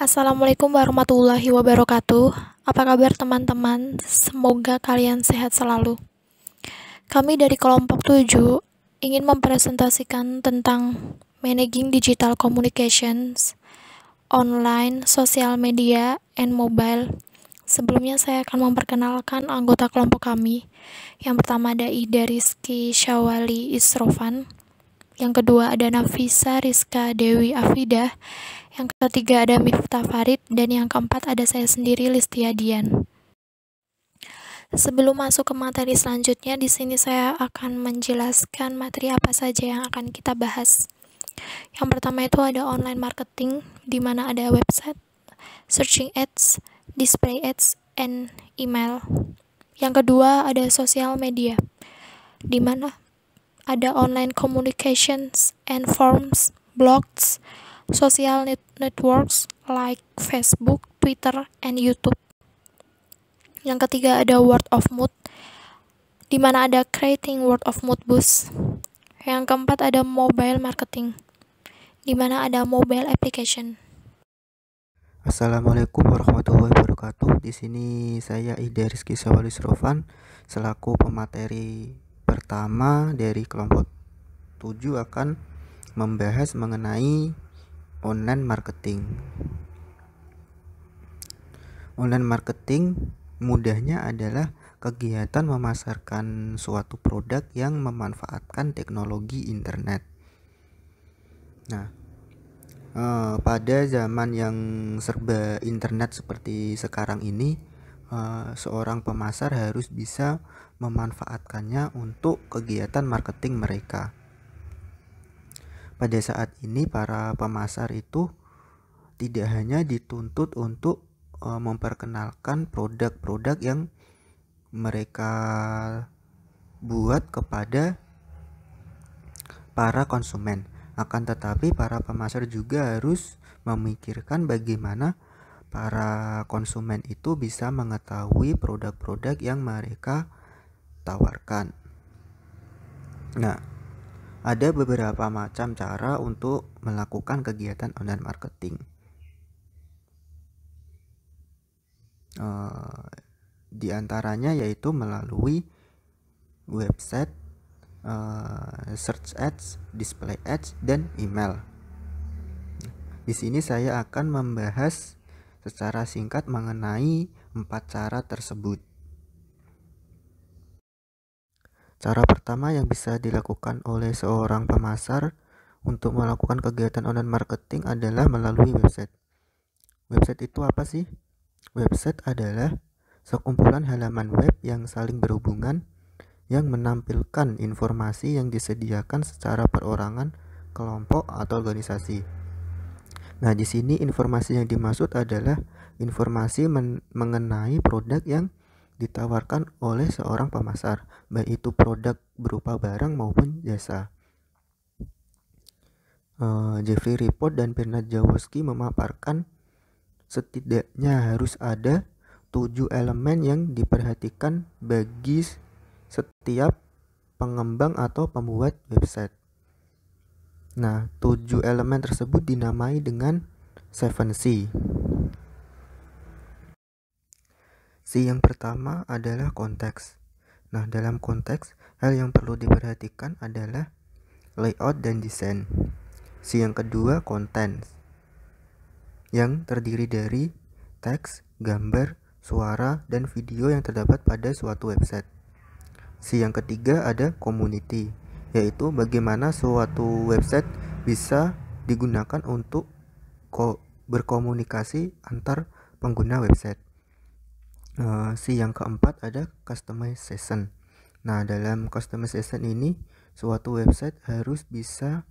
Assalamualaikum warahmatullahi wabarakatuh. Apa kabar teman-teman? Semoga kalian sehat selalu. Kami dari kelompok 7 ingin mempresentasikan tentang Managing Digital Communications, Online, Social Media, and Mobile. Sebelumnya saya akan memperkenalkan anggota kelompok kami. Yang pertama ada Ida Rizky Syawali Isrofan. Yang kedua ada Nafisa Rizka Dewi Afidah. Yang ketiga ada Miftah Farid, dan yang keempat ada saya sendiri, Listia Dian. Sebelum masuk ke materi selanjutnya, di sini saya akan menjelaskan materi apa saja yang akan kita bahas. Yang pertama itu ada online marketing, di mana ada website, searching ads, display ads, and email. Yang kedua ada social media, di mana ada online communications and forums, blogs, social networks like Facebook, Twitter, and YouTube. Yang ketiga ada word of mouth, di mana ada creating word of mouth boost. Yang keempat ada mobile marketing, di mana ada mobile application. Assalamualaikum warahmatullahi wabarakatuh. Di sini saya Ida Rizky Syawali Isrofan selaku pemateri pertama dari kelompok 7 akan membahas mengenai online marketing. Online marketing mudahnya adalah kegiatan memasarkan suatu produk yang memanfaatkan teknologi internet. Nah, pada zaman yang serba internet seperti sekarang ini, seorang pemasar harus bisa memanfaatkannya untuk kegiatan marketing mereka. Pada saat ini para pemasar itu tidak hanya dituntut untuk memperkenalkan produk-produk yang mereka buat kepada para konsumen. Akan tetapi para pemasar juga harus memikirkan bagaimana para konsumen itu bisa mengetahui produk-produk yang mereka tawarkan. Nah, ada beberapa macam cara untuk melakukan kegiatan online marketing. Di antaranya yaitu melalui website, search ads, display ads, dan email. Di sini saya akan membahas secara singkat mengenai 4 cara tersebut. Cara pertama yang bisa dilakukan oleh seorang pemasar untuk melakukan kegiatan online marketing adalah melalui website. Website itu apa sih? Website adalah sekumpulan halaman web yang saling berhubungan yang menampilkan informasi yang disediakan secara perorangan, kelompok, atau organisasi. Nah, di sini informasi yang dimaksud adalah informasi mengenai produk yang ditawarkan oleh seorang pemasar, baik itu produk berupa barang maupun jasa. Jeffrey Report dan Bernard Jaworski memaparkan setidaknya harus ada 7 elemen yang diperhatikan bagi setiap pengembang atau pembuat website. Nah, 7 elemen tersebut dinamai dengan 7C. C yang pertama adalah konteks. Nah, dalam konteks, hal yang perlu diperhatikan adalah layout dan desain. C yang kedua, konten, yang terdiri dari teks, gambar, suara, dan video yang terdapat pada suatu website. C yang ketiga ada community, yaitu bagaimana suatu website bisa digunakan untuk berkomunikasi antar pengguna website. C yang keempat ada customization. Nah, dalam customization ini suatu website harus bisa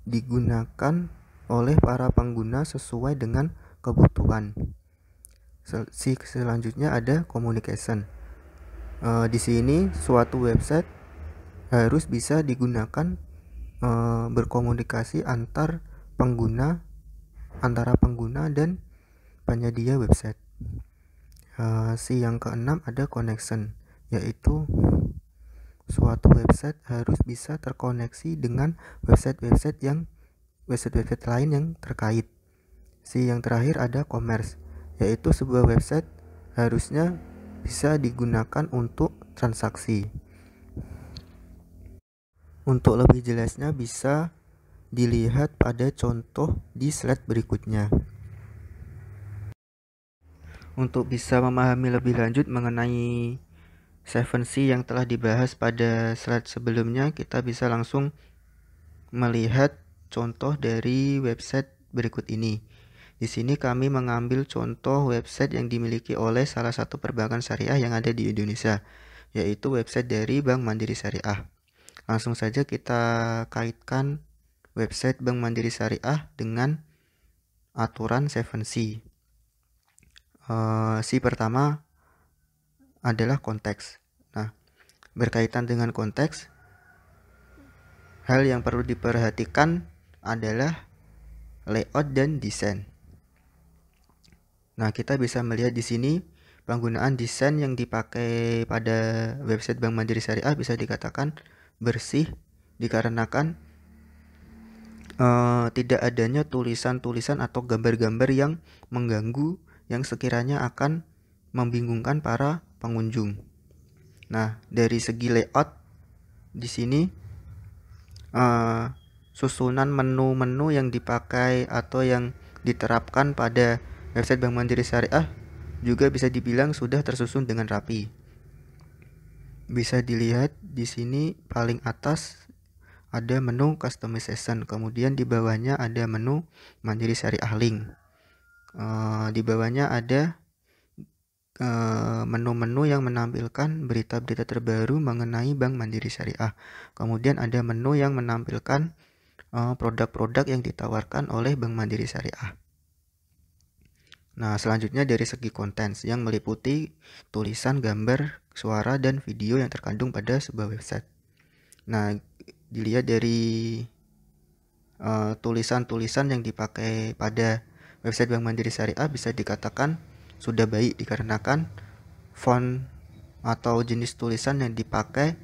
digunakan oleh para pengguna sesuai dengan kebutuhan. C selanjutnya ada communication. Di sini suatu website harus bisa digunakan berkomunikasi antara pengguna dan penyedia website. C yang keenam ada connection, yaitu suatu website harus bisa terkoneksi dengan website lain yang terkait. Yang terakhir ada commerce, yaitu sebuah website harusnya bisa digunakan untuk transaksi. Untuk lebih jelasnya bisa dilihat pada contoh di slide berikutnya. Untuk bisa memahami lebih lanjut mengenai 7C yang telah dibahas pada slide sebelumnya, kita bisa langsung melihat contoh dari website berikut ini. Di sini kami mengambil contoh website yang dimiliki oleh salah satu perbankan syariah yang ada di Indonesia, yaitu website dari Bank Mandiri Syariah. Langsung saja kita kaitkan website Bank Mandiri Syariah dengan aturan 7C. C pertama adalah konteks. Nah, berkaitan dengan konteks, hal yang perlu diperhatikan adalah layout dan desain. Nah, kita bisa melihat di sini penggunaan desain yang dipakai pada website Bank Mandiri Syariah bisa dikatakan bersih dikarenakan tidak adanya tulisan-tulisan atau gambar-gambar yang mengganggu yang sekiranya akan membingungkan para pengunjung. Nah, dari segi layout di sini susunan menu-menu yang dipakai atau yang diterapkan pada website Bank Mandiri Syariah juga bisa dibilang sudah tersusun dengan rapi. Bisa dilihat di sini paling atas ada menu customization, kemudian di bawahnya ada menu Mandiri Syariah Link. Di bawahnya ada menu-menu yang menampilkan berita-berita terbaru mengenai Bank Mandiri Syariah. Kemudian ada menu yang menampilkan produk-produk yang ditawarkan oleh Bank Mandiri Syariah. Nah, selanjutnya dari segi konten yang meliputi tulisan, gambar, suara, dan video yang terkandung pada sebuah website. Nah, dilihat dari tulisan-tulisan yang dipakai pada website Bank Mandiri Syariah bisa dikatakan sudah baik dikarenakan font atau jenis tulisan yang dipakai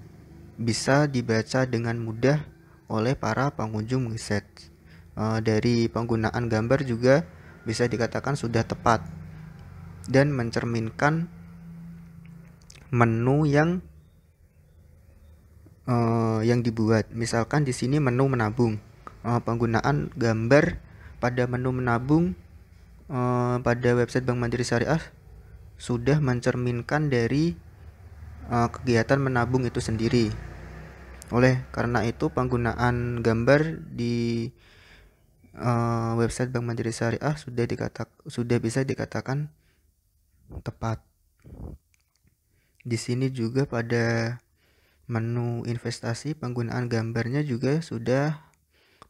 bisa dibaca dengan mudah oleh para pengunjung website. Dari penggunaan gambar juga bisa dikatakan sudah tepat dan mencerminkan menu yang dibuat. Misalkan di sini menu menabung. Penggunaan gambar pada menu menabung pada website Bank Mandiri Syariah sudah mencerminkan dari kegiatan menabung itu sendiri. Oleh karena itu penggunaan gambar di website Bank Mandiri Syariah sudah bisa dikatakan tepat. Di sini juga pada menu investasi penggunaan gambarnya juga sudah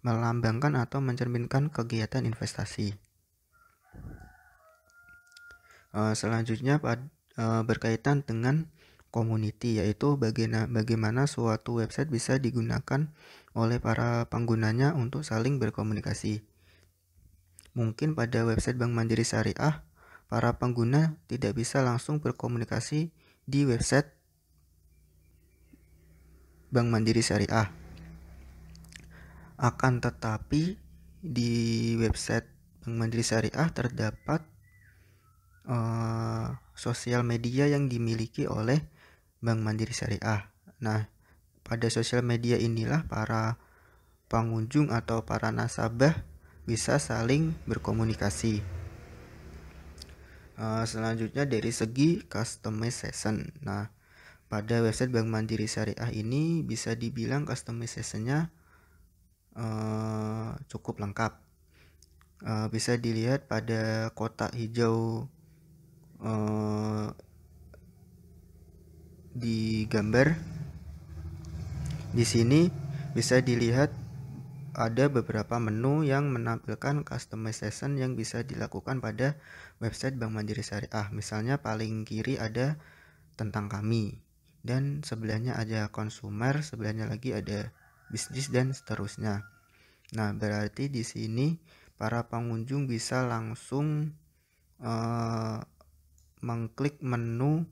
melambangkan atau mencerminkan kegiatan investasi. Selanjutnya berkaitan dengan community, yaitu bagaimana suatu website bisa digunakan oleh para penggunanya untuk saling berkomunikasi. Mungkin pada website Bank Mandiri Syariah, para pengguna tidak bisa langsung berkomunikasi di website Bank Mandiri Syariah. Akan tetapi di website Bank Mandiri Syariah terdapat sosial media yang dimiliki oleh Bank Mandiri Syariah. Nah, pada sosial media inilah para pengunjung atau para nasabah bisa saling berkomunikasi. Selanjutnya dari segi customization. Nah, pada website Bank Mandiri Syariah ini bisa dibilang customization-nya cukup lengkap. Bisa dilihat pada kotak hijau di gambar. Di sini bisa dilihat ada beberapa menu yang menampilkan customization yang bisa dilakukan pada website Bank Mandiri Syariah. Misalnya paling kiri ada tentang kami dan sebelahnya ada konsumer, sebelahnya lagi ada bisnis dan seterusnya. Nah, berarti di sini para pengunjung bisa langsung mengklik menu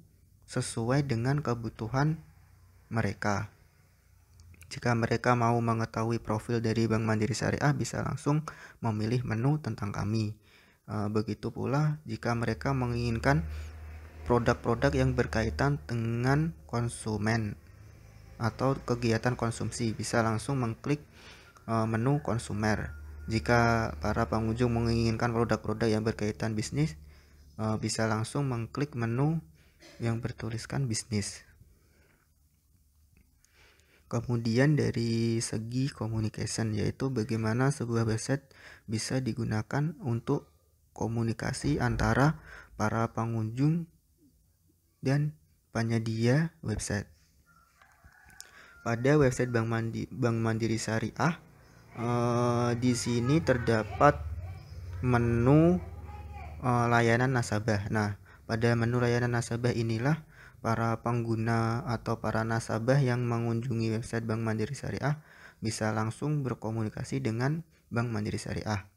sesuai dengan kebutuhan mereka. Jika mereka mau mengetahui profil dari Bank Mandiri Syariah, bisa langsung memilih menu tentang kami. Begitu pula jika mereka menginginkan produk-produk yang berkaitan dengan konsumen atau kegiatan konsumsi, bisa langsung mengklik menu konsumer. Jika para pengunjung menginginkan produk-produk yang berkaitan bisnis, bisa langsung mengklik menu yang bertuliskan bisnis. Kemudian dari segi communication, yaitu bagaimana sebuah website bisa digunakan untuk komunikasi antara para pengunjung dan penyedia website. Pada website Bank Mandiri Syariah, di sini terdapat menu layanan nasabah. Nah, pada menu layanan nasabah inilah para pengguna atau para nasabah yang mengunjungi website Bank Mandiri Syariah bisa langsung berkomunikasi dengan Bank Mandiri Syariah.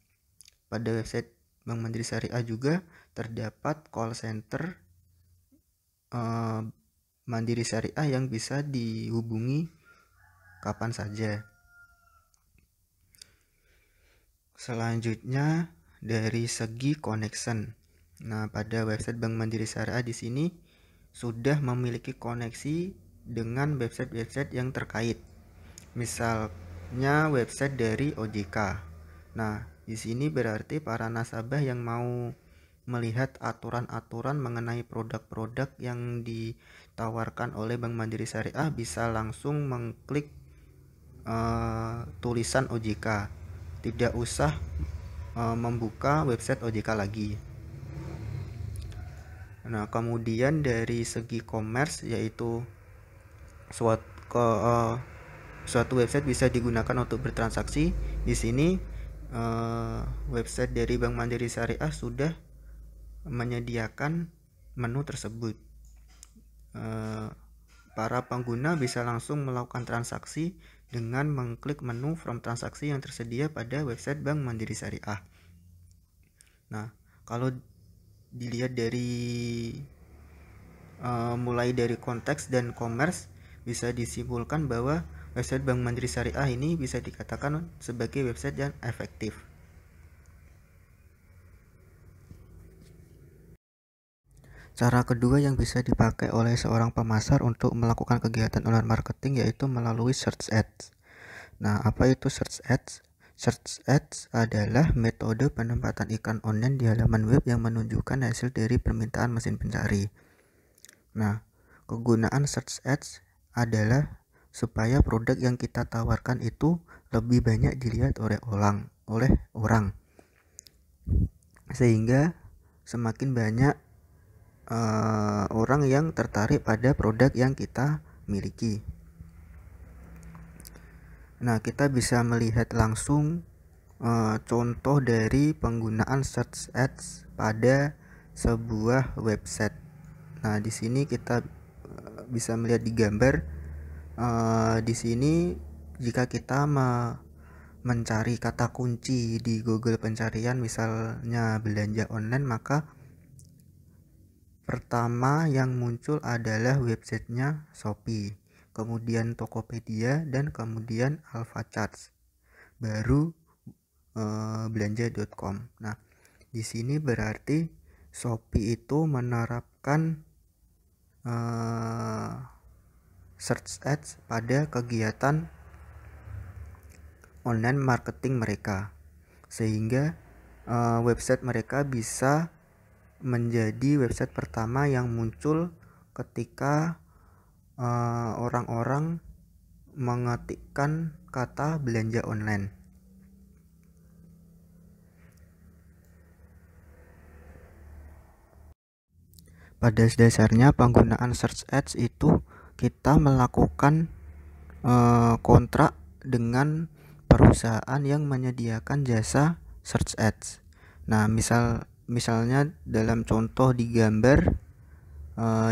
Pada website Bank Mandiri Syariah juga terdapat call center Mandiri Syariah yang bisa dihubungi kapan saja. Selanjutnya dari segi connection. Nah, pada website Bank Mandiri Syariah di sini sudah memiliki koneksi dengan website-website yang terkait. Misalnya website dari OJK. Nah, di sini berarti para nasabah yang mau melihat aturan-aturan mengenai produk-produk yang ditawarkan oleh Bank Mandiri Syariah bisa langsung mengklik tulisan OJK. Tidak usah membuka website OJK lagi. Nah, kemudian dari segi commerce, yaitu suatu website bisa digunakan untuk bertransaksi. Di sini website dari Bank Mandiri Syariah sudah menyediakan menu tersebut. Para pengguna bisa langsung melakukan transaksi dengan mengklik menu from transaksi yang tersedia pada website Bank Mandiri Syariah. Nah, kalau dilihat dari mulai dari konteks dan commerce, bisa disimpulkan bahwa website Bank Mandiri Syariah ini bisa dikatakan sebagai website yang efektif. Cara kedua yang bisa dipakai oleh seorang pemasar untuk melakukan kegiatan online marketing yaitu melalui search ads. Nah, apa itu search ads? Search ads adalah metode penempatan iklan online di halaman web yang menunjukkan hasil dari permintaan mesin pencari. Nah, kegunaan search ads adalah supaya produk yang kita tawarkan itu lebih banyak dilihat oleh orang. Sehingga semakin banyak orang yang tertarik pada produk yang kita miliki. Nah, kita bisa melihat langsung contoh dari penggunaan search ads pada sebuah website. Nah, di sini kita bisa melihat di gambar. Di sini jika kita mencari kata kunci di Google pencarian, misalnya belanja online, maka pertama yang muncul adalah websitenya Shopee, kemudian Tokopedia, dan kemudian Alfacharts, baru belanja.com. Nah, di sini berarti Shopee itu menerapkan search ads pada kegiatan online marketing mereka, sehingga website mereka bisa menjadi website pertama yang muncul ketika orang-orang mengetikkan kata belanja online. Pada dasarnya penggunaan search ads itu kita melakukan kontrak dengan perusahaan yang menyediakan jasa search ads. Nah, misalnya dalam contoh di gambar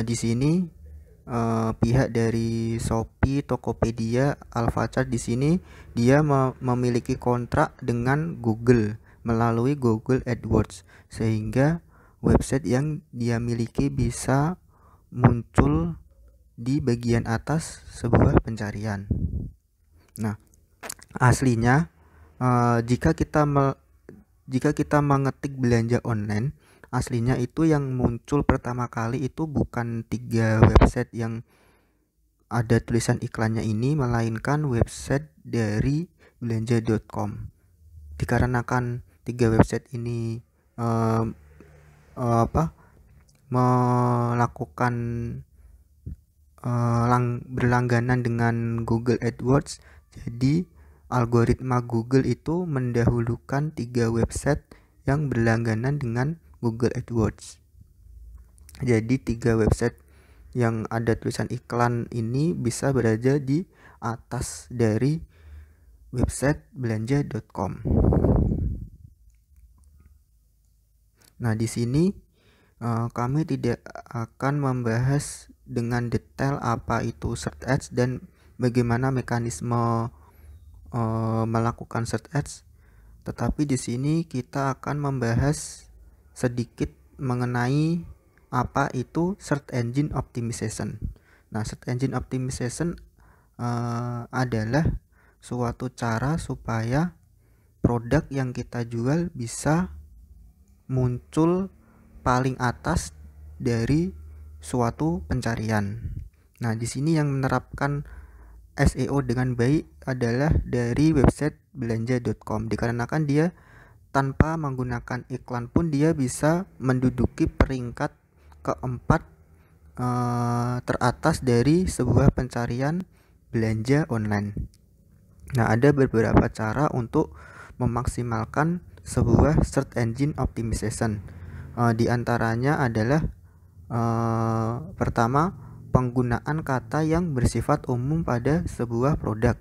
di sini pihak dari Shopee, Tokopedia, Alfacart di sini dia memiliki kontrak dengan Google melalui Google AdWords, sehingga website yang dia miliki bisa muncul di bagian atas sebuah pencarian. Nah, aslinya jika kita jika kita mengetik belanja online, aslinya itu yang muncul pertama kali itu bukan 3 website yang ada tulisan iklannya ini, melainkan website dari belanja.com. Dikarenakan 3 website ini melakukan berlangganan dengan Google AdWords, jadi algoritma Google itu mendahulukan 3 website yang berlangganan dengan Google AdWords. Jadi 3 website yang ada tulisan iklan ini bisa berada di atas dari website belanja.com. Nah, di sini kami tidak akan membahas dengan detail apa itu search ads dan bagaimana mekanisme melakukan search ads, tetapi di sini kita akan membahas sedikit mengenai apa itu search engine optimization. Nah, search engine optimization adalah suatu cara supaya produk yang kita jual bisa muncul paling atas dari suatu pencarian. Nah, di sini yang menerapkan SEO dengan baik adalah dari website belanja.com, dikarenakan dia tanpa menggunakan iklan pun dia bisa menduduki peringkat keempat teratas dari sebuah pencarian belanja online. Nah, ada beberapa cara untuk memaksimalkan sebuah search engine optimization. Di antaranya adalah pertama, penggunaan kata yang bersifat umum pada sebuah produk.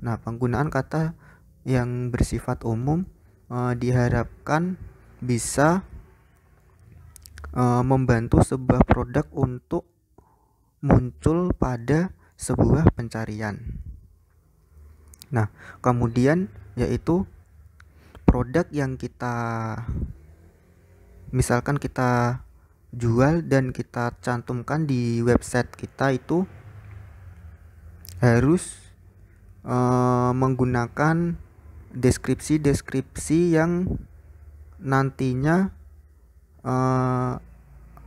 Nah, penggunaan kata yang bersifat umum diharapkan bisa membantu sebuah produk untuk muncul pada sebuah pencarian. Nah, kemudian yaitu produk yang misalkan kita jual dan kita cantumkan di website kita itu harus menggunakan deskripsi yang nantinya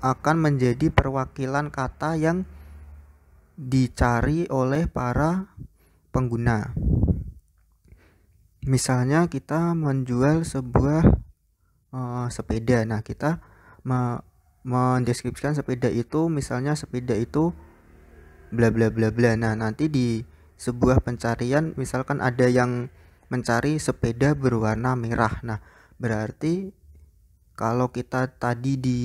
akan menjadi perwakilan kata yang dicari oleh para pengguna. Misalnya kita menjual sebuah sepeda. Nah, kita mendeskripsikan sepeda itu, misalnya sepeda itu bla bla bla bla. Nah, nanti di sebuah pencarian misalkan ada yang mencari sepeda berwarna merah. Nah, berarti kalau kita tadi di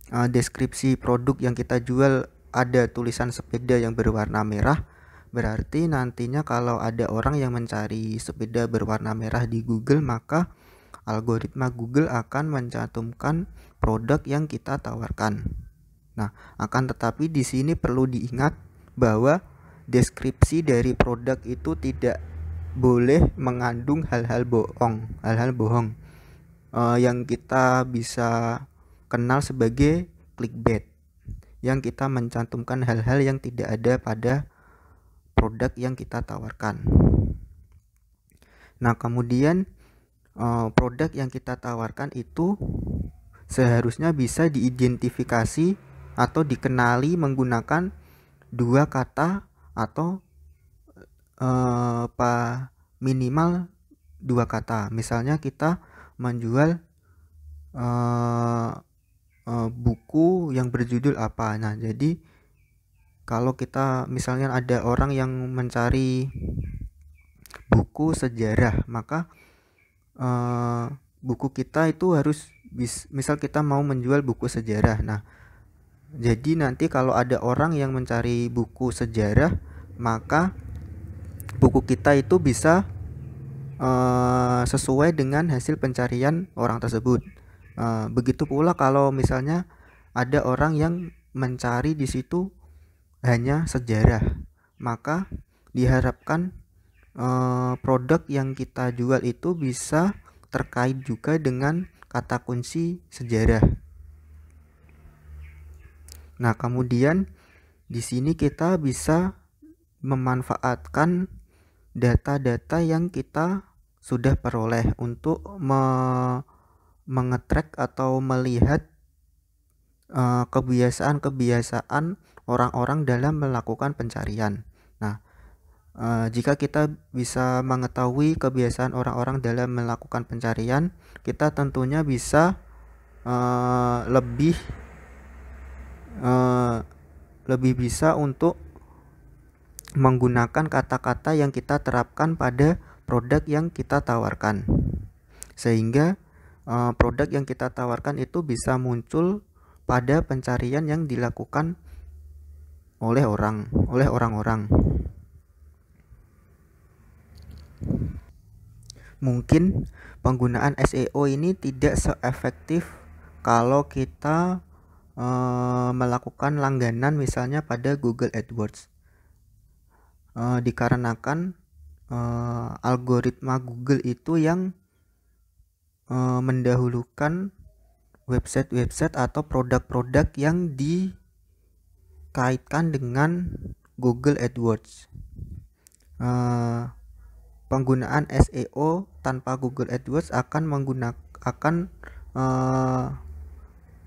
deskripsi produk yang kita jual ada tulisan sepeda yang berwarna merah, berarti nantinya kalau ada orang yang mencari sepeda berwarna merah di Google, maka algoritma Google akan mencantumkan produk yang kita tawarkan. Nah, akan tetapi di sini perlu diingat bahwa deskripsi dari produk itu tidak boleh mengandung hal-hal bohong yang kita bisa kenal sebagai clickbait, yang kita mencantumkan hal-hal yang tidak ada pada produk yang kita tawarkan. Nah, kemudian produk yang kita tawarkan itu seharusnya bisa diidentifikasi atau dikenali menggunakan 2 kata atau minimal 2 kata. Misalnya kita menjual buku yang berjudul apa. Nah, jadi kalau kita misalnya ada orang yang mencari buku sejarah, maka buku kita itu harus misal kita mau menjual buku sejarah. Nah, jadi nanti kalau ada orang yang mencari buku sejarah, maka buku kita itu bisa sesuai dengan hasil pencarian orang tersebut. Begitu pula kalau misalnya ada orang yang mencari di situ hanya sejarah, maka diharapkan produk yang kita jual itu bisa terkait juga dengan kata kunci sejarah. Nah, kemudian di sini kita bisa memanfaatkan data-data yang kita sudah peroleh untuk mengetrack atau melihat kebiasaan-kebiasaan orang-orang dalam melakukan pencarian. Nah, jika kita bisa mengetahui kebiasaan orang-orang dalam melakukan pencarian, kita tentunya bisa lebih bisa untuk menggunakan kata-kata yang kita terapkan pada produk yang kita tawarkan, sehingga produk yang kita tawarkan itu bisa muncul pada pencarian yang dilakukan oleh orang-orang. Mungkin penggunaan SEO ini tidak seefektif kalau kita melakukan langganan misalnya pada Google AdWords, dikarenakan algoritma Google itu yang mendahulukan website-website atau produk-produk yang dikaitkan dengan Google AdWords. Penggunaan SEO tanpa Google AdWords akan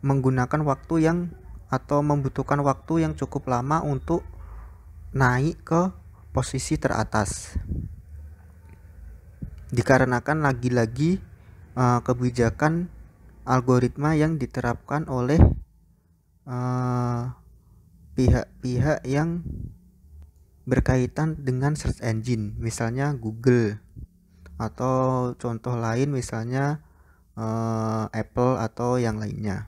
menggunakan waktu yang atau membutuhkan waktu yang cukup lama untuk naik ke posisi teratas, dikarenakan lagi-lagi kebijakan algoritma yang diterapkan oleh pihak-pihak yang berkaitan dengan search engine, misalnya Google, atau contoh lain misalnya Apple atau yang lainnya.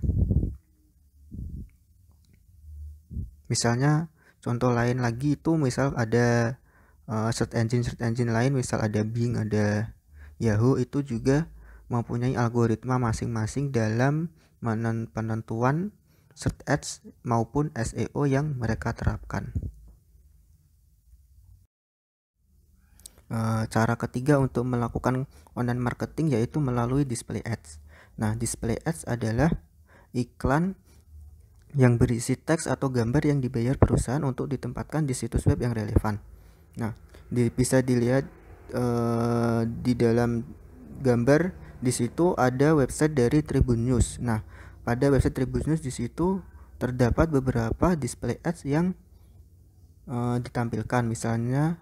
Misalnya contoh lain lagi itu misal ada search engine lain, misal ada Bing, ada Yahoo, itu juga mempunyai algoritma masing-masing dalam penentuan search ads maupun SEO yang mereka terapkan. Cara ketiga untuk melakukan online marketing yaitu melalui display ads. Nah, display ads adalah iklan yang berisi teks atau gambar yang dibayar perusahaan untuk ditempatkan di situs web yang relevan. Nah, bisa dilihat di dalam gambar, di situ ada website dari Tribun News. Nah, pada website Tribun News di situ terdapat beberapa display ads yang ditampilkan, misalnya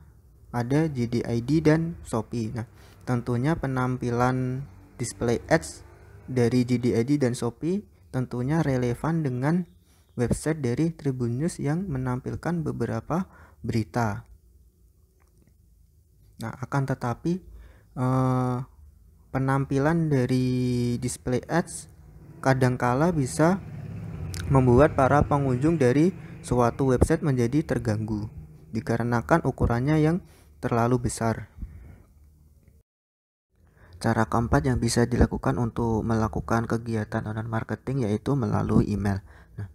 ada JDID dan Shopee. Nah, tentunya penampilan display ads dari JDID dan Shopee tentunya relevan dengan website dari Tribun News yang menampilkan beberapa berita. Nah, akan tetapi penampilan dari display ads kadangkala bisa membuat para pengunjung dari suatu website menjadi terganggu dikarenakan ukurannya yang terlalu besar. Cara keempat yang bisa dilakukan untuk melakukan kegiatan online marketing yaitu melalui email. Nah,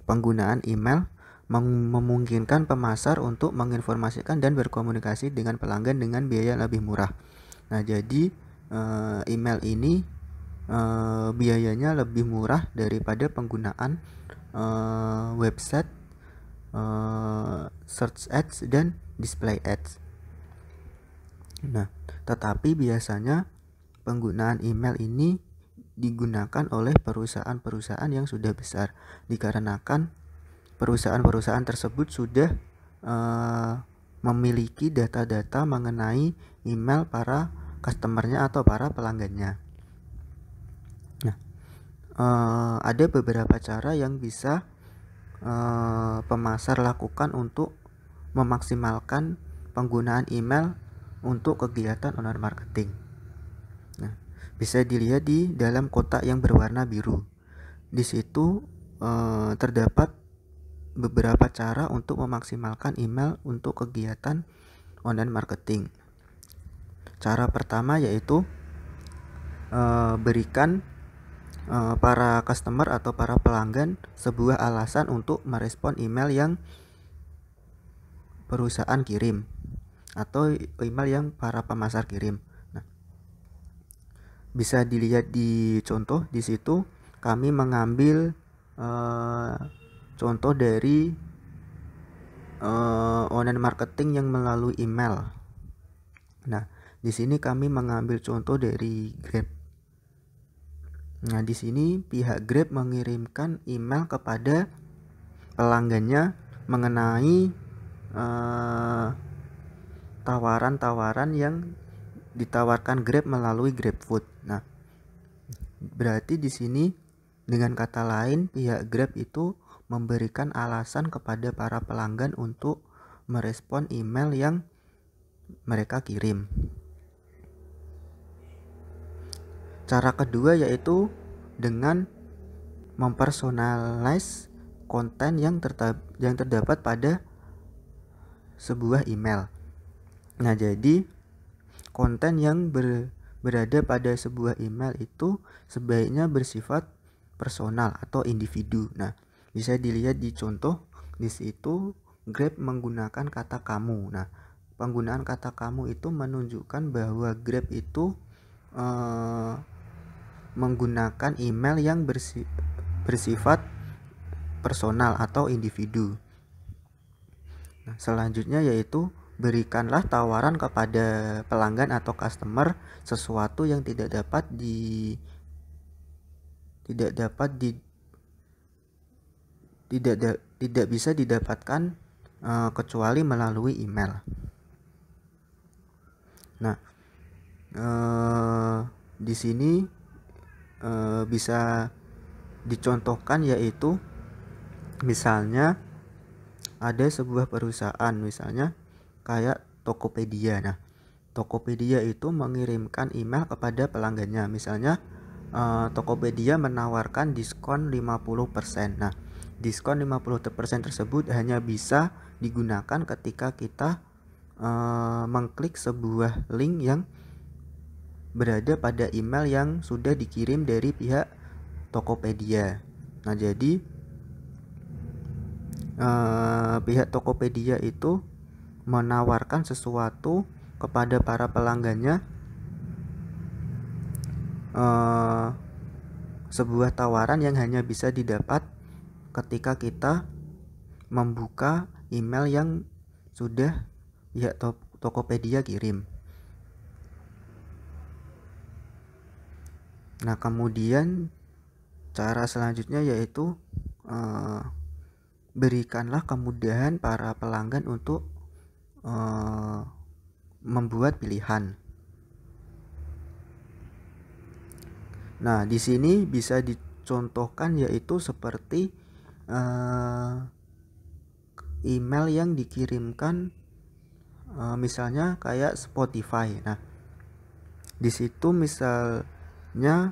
penggunaan email memungkinkan pemasar untuk menginformasikan dan berkomunikasi dengan pelanggan dengan biaya lebih murah. Nah, jadi email ini biayanya lebih murah daripada penggunaan website, search ads dan display ads. Nah, tetapi biasanya penggunaan email ini digunakan oleh perusahaan-perusahaan yang sudah besar, dikarenakan perusahaan-perusahaan tersebut sudah memiliki data-data mengenai email para customernya atau para pelanggannya. Nah, ada beberapa cara yang bisa pemasar lakukan untuk memaksimalkan penggunaan email untuk kegiatan online marketing. Nah, bisa dilihat di dalam kotak yang berwarna biru. Di situ terdapat beberapa cara untuk memaksimalkan email untuk kegiatan online marketing. Cara pertama yaitu berikan para customer atau para pelanggan sebuah alasan untuk merespon email yang perusahaan kirim atau email yang para pemasar kirim. Nah, bisa dilihat di contoh di situ kami mengambil contoh dari online marketing yang melalui email. Nah, Di sini kami mengambil contoh dari Grab. Nah, di sini pihak Grab mengirimkan email kepada pelanggannya mengenai tawaran-tawaran yang ditawarkan Grab melalui GrabFood. Nah, berarti di sini dengan kata lain pihak Grab itu memberikan alasan kepada para pelanggan untuk merespon email yang mereka kirim. Cara kedua yaitu dengan mempersonalize konten yang terdapat pada sebuah email. Nah, jadi konten yang berada pada sebuah email itu sebaiknya bersifat personal atau individu. Nah, bisa dilihat di contoh di situ Grab menggunakan kata kamu. Nah, penggunaan kata kamu itu menunjukkan bahwa Grab itu menggunakan email yang bersifat personal atau individu. Nah, selanjutnya yaitu berikanlah tawaran kepada pelanggan atau customer sesuatu yang tidak bisa didapatkan kecuali melalui email. Nah, di sini bisa dicontohkan yaitu misalnya ada sebuah perusahaan misalnya kayak Tokopedia. Nah, Tokopedia itu mengirimkan email kepada pelanggannya. Misalnya Tokopedia menawarkan diskon 50%. Nah, diskon 50% tersebut hanya bisa digunakan ketika kita mengklik sebuah link yang berada pada email yang sudah dikirim dari pihak Tokopedia. Nah, jadi pihak Tokopedia itu menawarkan sesuatu kepada para pelanggannya, sebuah tawaran yang hanya bisa didapat ketika kita membuka email yang sudah pihak Tokopedia kirim. Nah, kemudian cara selanjutnya yaitu berikanlah kemudahan para pelanggan untuk membuat pilihan. Nah, di sini bisa dicontohkan yaitu seperti email yang dikirimkan misalnya kayak Spotify. Nah, di situ misalnya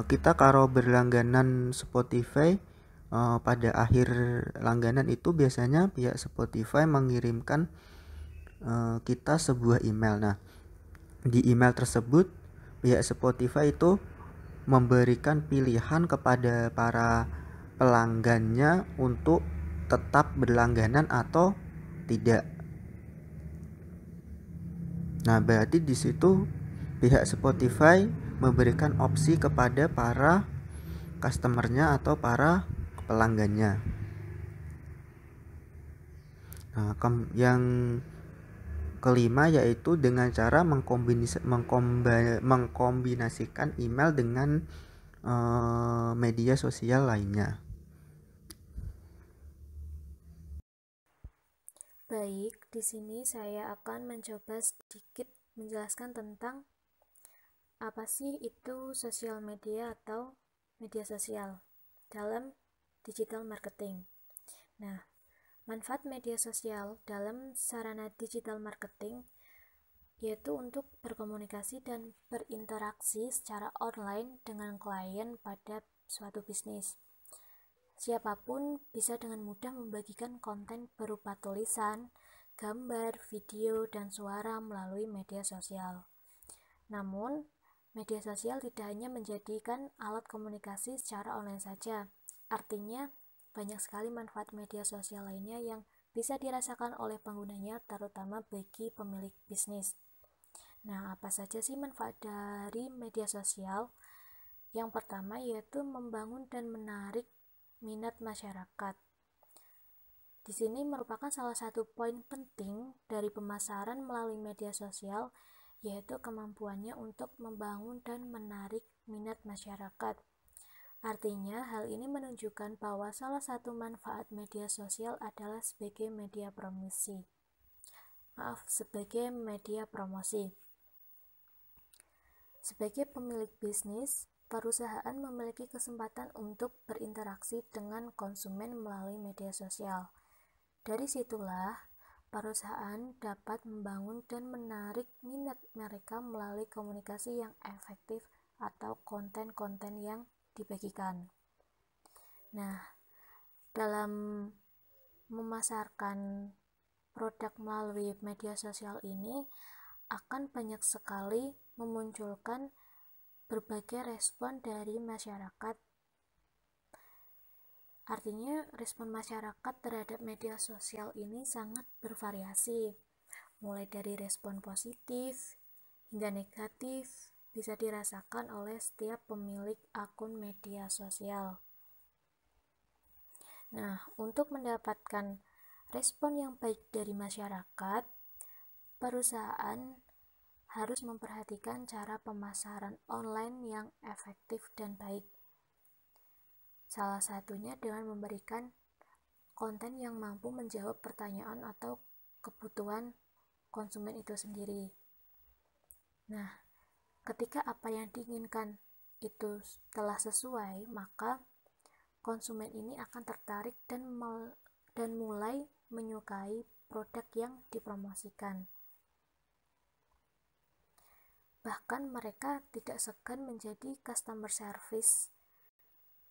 kita kalau berlangganan Spotify pada akhir langganan itu biasanya pihak Spotify mengirimkan kita sebuah email. Nah, di email tersebut pihak Spotify itu memberikan pilihan kepada para pelanggannya untuk tetap berlangganan atau tidak. Nah, berarti di situ pihak Spotify memberikan opsi kepada para customernya atau para pelanggannya. Nah, yang kelima yaitu dengan cara mengkombinasikan email dengan media sosial lainnya. Baik, di sini saya akan mencoba sedikit menjelaskan tentang apa sih itu sosial media atau media sosial dalam digital marketing. Nah, manfaat media sosial dalam sarana digital marketing yaitu untuk berkomunikasi dan berinteraksi secara online dengan klien pada suatu bisnis. Siapapun bisa dengan mudah membagikan konten berupa tulisan, gambar, video, dan suara melalui media sosial. Namun, media sosial tidak hanya menjadikan alat komunikasi secara online saja. Artinya, banyak sekali manfaat media sosial lainnya yang bisa dirasakan oleh penggunanya, terutama bagi pemilik bisnis. Nah, apa saja sih manfaat dari media sosial? Yang pertama yaitu membangun dan menarik minat masyarakat. Di sini merupakan salah satu poin penting dari pemasaran melalui media sosial, yaitu kemampuannya untuk membangun dan menarik minat masyarakat. Artinya, hal ini menunjukkan bahwa salah satu manfaat media sosial adalah sebagai media promosi. Sebagai pemilik bisnis, perusahaan memiliki kesempatan untuk berinteraksi dengan konsumen melalui media sosial. Dari situlah, perusahaan dapat membangun dan menarik minat mereka melalui komunikasi yang efektif atau konten-konten yang dibagikan. Nah, dalam memasarkan produk melalui media sosial ini akan banyak sekali memunculkan berbagai respon dari masyarakat. Artinya, respon masyarakat terhadap media sosial ini sangat bervariasi, mulai dari respon positif hingga negatif bisa dirasakan oleh setiap pemilik akun media sosial. Nah, untuk mendapatkan respon yang baik dari masyarakat, perusahaan harus memperhatikan cara pemasaran online yang efektif dan baik. Salah satunya dengan memberikan konten yang mampu menjawab pertanyaan atau kebutuhan konsumen itu sendiri. Nah, ketika apa yang diinginkan itu telah sesuai, maka konsumen ini akan tertarik dan mulai menyukai produk yang dipromosikan. Bahkan mereka tidak segan menjadi customer service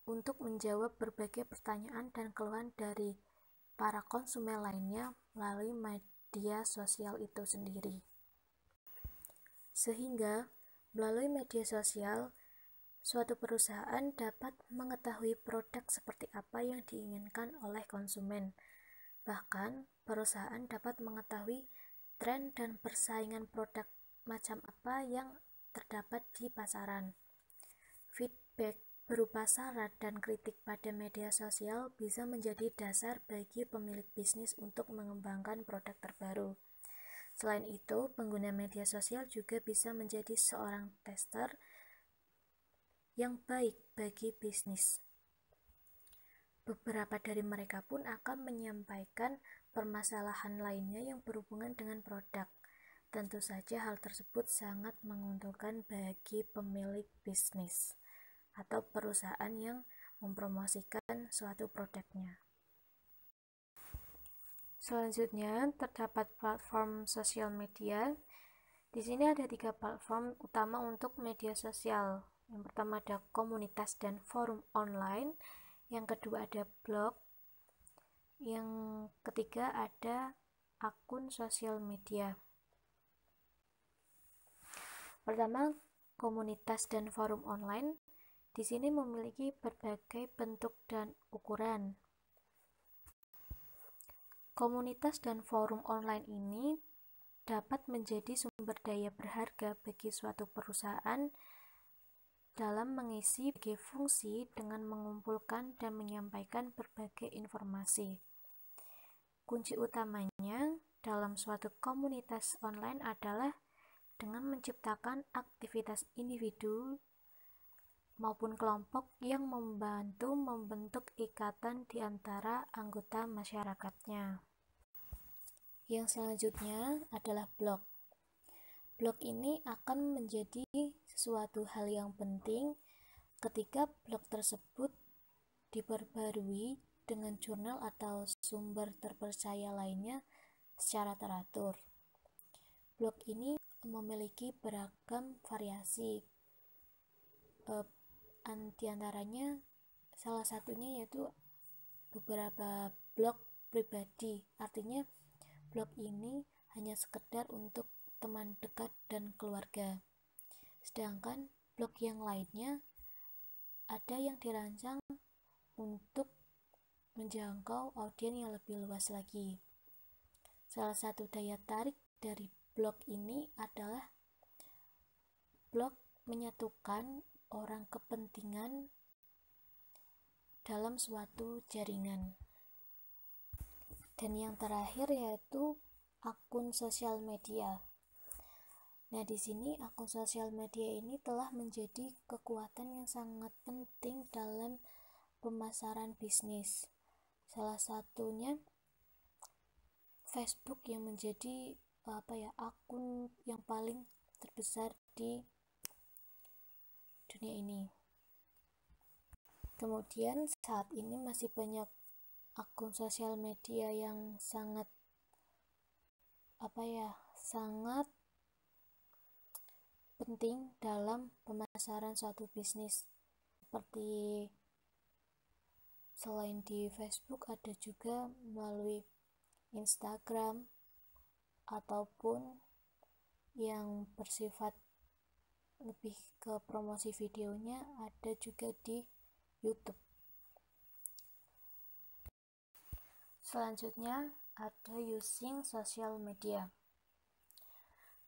untuk menjawab berbagai pertanyaan dan keluhan dari para konsumen lainnya melalui media sosial itu sendiri. Sehingga melalui media sosial, suatu perusahaan dapat mengetahui produk seperti apa yang diinginkan oleh konsumen. Bahkan, perusahaan dapat mengetahui tren dan persaingan produk macam apa yang terdapat di pasaran. Feedback berupa saran dan kritik pada media sosial bisa menjadi dasar bagi pemilik bisnis untuk mengembangkan produk terbaru. Selain itu, pengguna media sosial juga bisa menjadi seorang tester yang baik bagi bisnis. Beberapa dari mereka pun akan menyampaikan permasalahan lainnya yang berhubungan dengan produk. Tentu saja hal tersebut sangat menguntungkan bagi pemilik bisnis atau perusahaan yang mempromosikan suatu produknya. Selanjutnya, terdapat platform sosial media. Di sini ada 3 platform utama untuk media sosial. Yang pertama ada komunitas dan forum online. Yang kedua ada blog. Yang ketiga ada akun sosial media. Pertama, komunitas dan forum online. Di sini memiliki berbagai bentuk dan ukuran. Komunitas dan forum online ini dapat menjadi sumber daya berharga bagi suatu perusahaan dalam mengisi berbagai fungsi dengan mengumpulkan dan menyampaikan berbagai informasi. Kunci utamanya dalam suatu komunitas online adalah dengan menciptakan aktivitas individu maupun kelompok yang membantu membentuk ikatan di antara anggota masyarakatnya. Yang selanjutnya adalah blog. Blog ini akan menjadi sesuatu hal yang penting ketika blog tersebut diperbarui dengan jurnal atau sumber terpercaya lainnya secara teratur. Blog ini memiliki beragam variasi. Antaranya salah satunya yaitu beberapa blog pribadi. Artinya blog ini hanya sekedar untuk teman dekat dan keluarga. Sedangkan blog yang lainnya ada yang dirancang untuk menjangkau audiens yang lebih luas lagi. Salah satu daya tarik dari blog ini adalah blog menyatukan orang kepentingan dalam suatu jaringan. Dan yang terakhir yaitu akun sosial media. Nah, di sini akun sosial media ini telah menjadi kekuatan yang sangat penting dalam pemasaran bisnis. Salah satunya Facebook yang menjadi akun yang paling terbesar di dunia ini. Kemudian saat ini masih banyak akun sosial media yang sangat sangat penting dalam pemasaran suatu bisnis. Seperti selain di Facebook ada juga melalui Instagram ataupun yang bersifat lebih ke promosi videonya ada juga di YouTube. Selanjutnya ada using social media.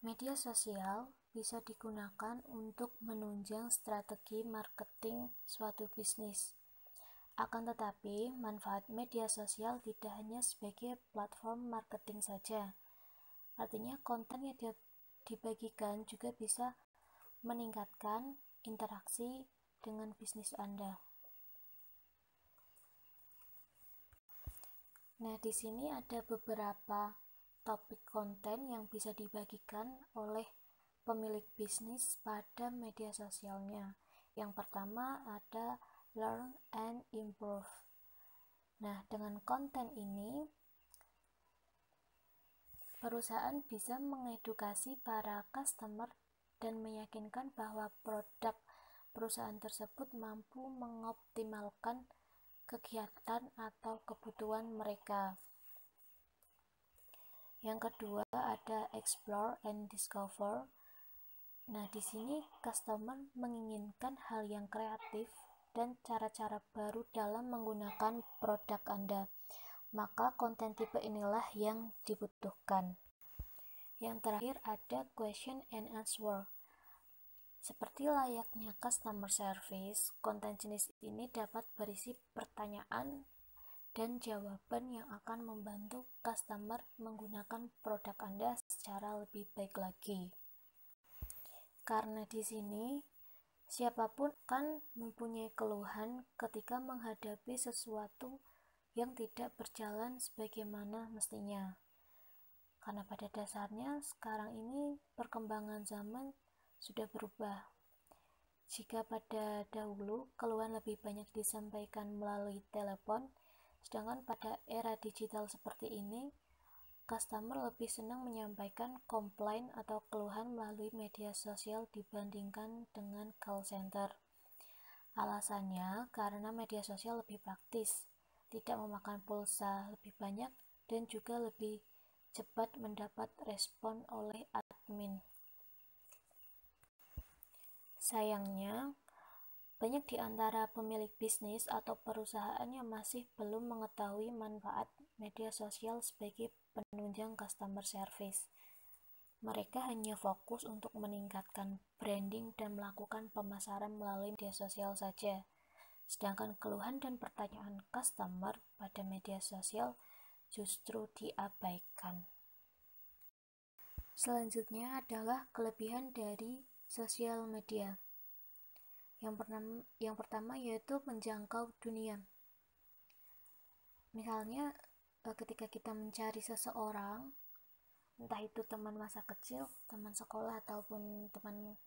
Media sosial bisa digunakan untuk menunjang strategi marketing suatu bisnis. Akan tetapi, manfaat media sosial tidak hanya sebagai platform marketing saja. Artinya, konten yang dibagikan juga bisa meningkatkan interaksi dengan bisnis Anda. Nah, di sini ada beberapa topik konten yang bisa dibagikan oleh pemilik bisnis pada media sosialnya. Yang pertama ada learn and improve. Nah, dengan konten ini perusahaan bisa mengedukasi para customer dan meyakinkan bahwa produk perusahaan tersebut mampu mengoptimalkan kegiatan atau kebutuhan mereka. Yang kedua ada explore and discover. Nah, di sini customer menginginkan hal yang kreatif dan cara-cara baru dalam menggunakan produk Anda. Maka konten tipe inilah yang dibutuhkan. Yang terakhir ada question and answer. Seperti layaknya customer service, konten jenis ini dapat berisi pertanyaan dan jawaban yang akan membantu customer menggunakan produk Anda secara lebih baik lagi. Karena di sini siapapun kan mempunyai keluhan ketika menghadapi sesuatu yang tidak berjalan sebagaimana mestinya. Karena pada dasarnya sekarang ini perkembangan zaman sudah berubah. Jika pada dahulu keluhan lebih banyak disampaikan melalui telepon, sedangkan pada era digital seperti ini, customer lebih senang menyampaikan komplain atau keluhan melalui media sosial dibandingkan dengan call center. Alasannya karena media sosial lebih praktis, tidak memakan pulsa lebih banyak, dan juga lebih cepat mendapat respon oleh admin. Sayangnya, banyak di antara pemilik bisnis atau perusahaan yang masih belum mengetahui manfaat media sosial sebagai penunjang customer service. Mereka hanya fokus untuk meningkatkan branding dan melakukan pemasaran melalui media sosial saja. Sedangkan keluhan dan pertanyaan customer pada media sosial justru diabaikan. Selanjutnya adalah kelebihan dari sosial media. Yang pertama yaitu menjangkau dunia. Misalnya ketika kita mencari seseorang, entah itu teman masa kecil, teman sekolah, ataupun teman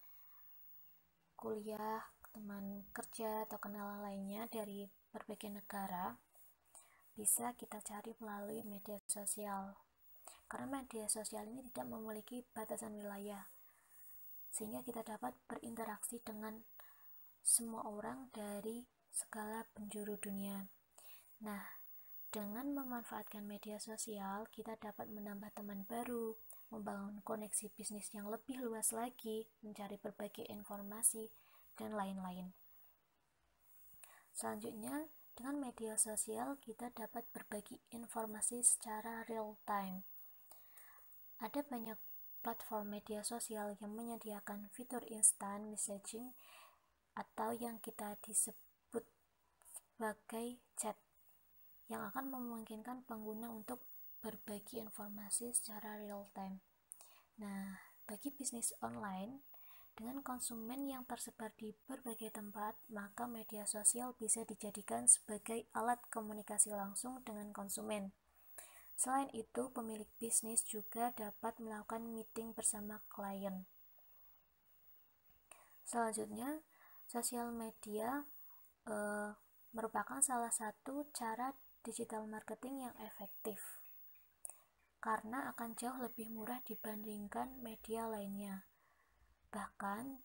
kuliah, teman kerja, atau kenalan lainnya dari berbagai negara, bisa kita cari melalui media sosial. Karena media sosial ini tidak memiliki batasan wilayah, sehingga kita dapat berinteraksi dengan semua orang dari segala penjuru dunia. Nah, dengan memanfaatkan media sosial, kita dapat menambah teman baru, membangun koneksi bisnis yang lebih luas lagi, mencari berbagai informasi, dan lain-lain. Selanjutnya, dengan media sosial, kita dapat berbagi informasi secara real time. Ada banyak platform media sosial yang menyediakan fitur instant messaging atau yang kita disebut sebagai chat, yang akan memungkinkan pengguna untuk berbagi informasi secara real time. Nah, Bagi bisnis online, dengan konsumen yang tersebar di berbagai tempat, maka media sosial bisa dijadikan sebagai alat komunikasi langsung dengan konsumen. Selain itu, pemilik bisnis juga dapat melakukan meeting bersama klien. Selanjutnya, sosial media merupakan salah satu cara digital marketing yang efektif karena akan jauh lebih murah dibandingkan media lainnya. Bahkan,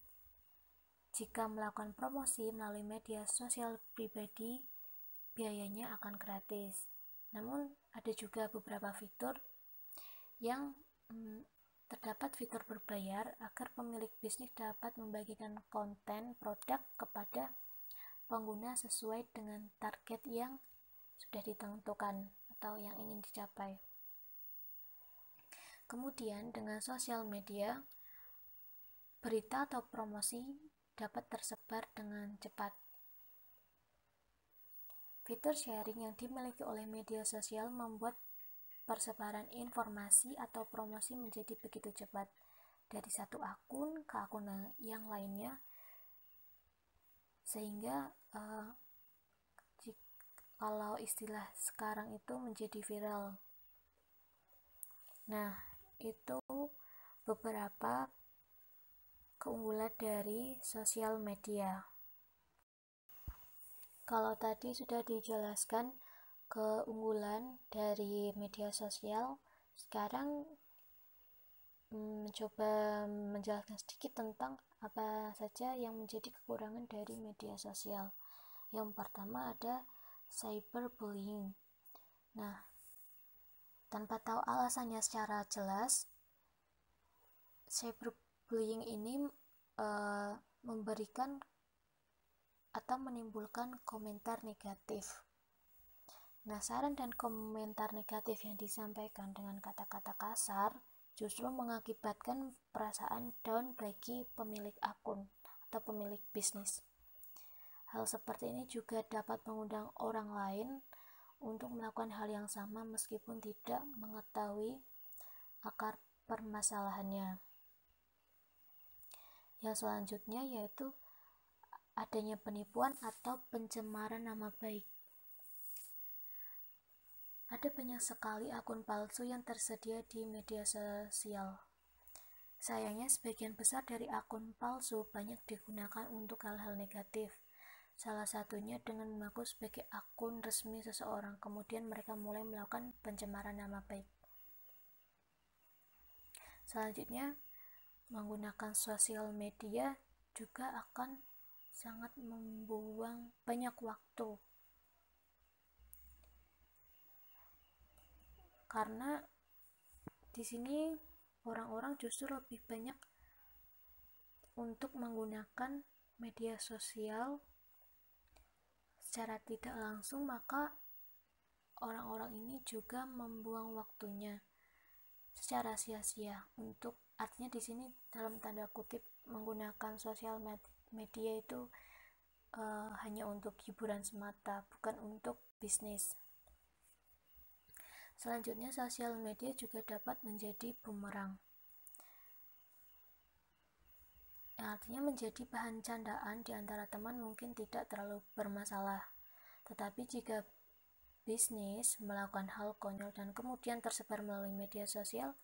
jika melakukan promosi melalui media sosial pribadi, biayanya akan gratis. Namun, ada juga beberapa fitur yang terdapat fitur berbayar agar pemilik bisnis dapat membagikan konten produk kepada pengguna sesuai dengan target yang sudah ditentukan atau yang ingin dicapai. Kemudian dengan sosial media, berita atau promosi dapat tersebar dengan cepat. Fitur sharing yang dimiliki oleh media sosial membuat persebaran informasi atau promosi menjadi begitu cepat dari satu akun ke akun yang lainnya, sehingga kalau istilah sekarang itu menjadi viral. Nah, itu beberapa keunggulan dari sosial media. Kalau tadi sudah dijelaskan keunggulan dari media sosial, sekarang mencoba menjelaskan sedikit tentang apa saja yang menjadi kekurangan dari media sosial. Yang pertama ada cyberbullying. Nah, tanpa tahu alasannya secara jelas, cyberbullying ini memberikan atau menimbulkan komentar negatif. Nah, saran dan komentar negatif yang disampaikan dengan kata-kata kasar justru mengakibatkan perasaan down bagi pemilik akun atau pemilik bisnis. Hal seperti ini juga dapat mengundang orang lain untuk melakukan hal yang sama meskipun tidak mengetahui akar permasalahannya. Yang selanjutnya yaitu adanya penipuan atau pencemaran nama baik. Ada banyak sekali akun palsu yang tersedia di media sosial. Sayangnya sebagian besar dari akun palsu banyak digunakan untuk hal-hal negatif. Salah satunya dengan mengaku sebagai akun resmi seseorang, kemudian mereka mulai melakukan pencemaran nama baik. Selanjutnya, menggunakan sosial media juga akan sangat membuang banyak waktu. Karena di sini orang-orang justru lebih banyak untuk menggunakan media sosial secara tidak langsung, maka orang-orang ini juga membuang waktunya secara sia-sia untuk, artinya di sini dalam tanda kutip menggunakan sosial media itu hanya untuk hiburan semata, bukan untuk bisnis. Selanjutnya, sosial media juga dapat menjadi bumerang, yang artinya menjadi bahan candaan di antara teman mungkin tidak terlalu bermasalah. Tetapi jika bisnis melakukan hal konyol dan kemudian tersebar melalui media sosial,